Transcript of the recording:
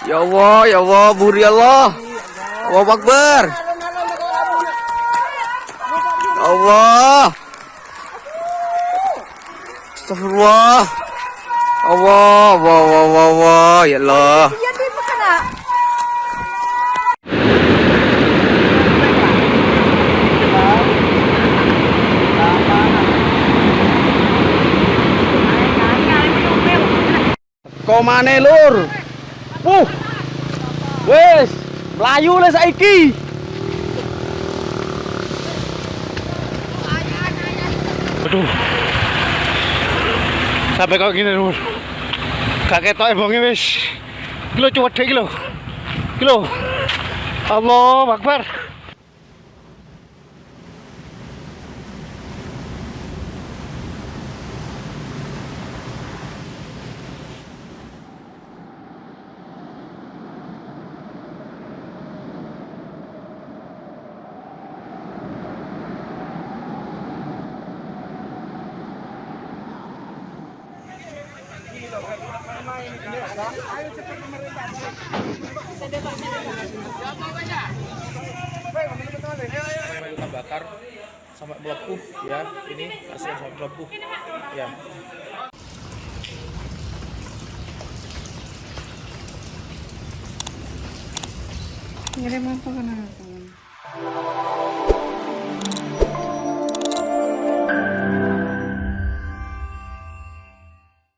Ya Allah, buri Allah. Allahu Akbar. Allah. Astagfirullah. Allah, Allah, ya Allah. Komane lur. Wes, mlayu le saiki. Aduh. Sampai kok gini lur. Gak ketok ebonge wis. Iki lho cuwedhe iki lho. Iki lho. Allahu Akbar. Kita bakar sampai melepuh ya, ini kasih sampai melepuh ya. Ngirim apa kenapa?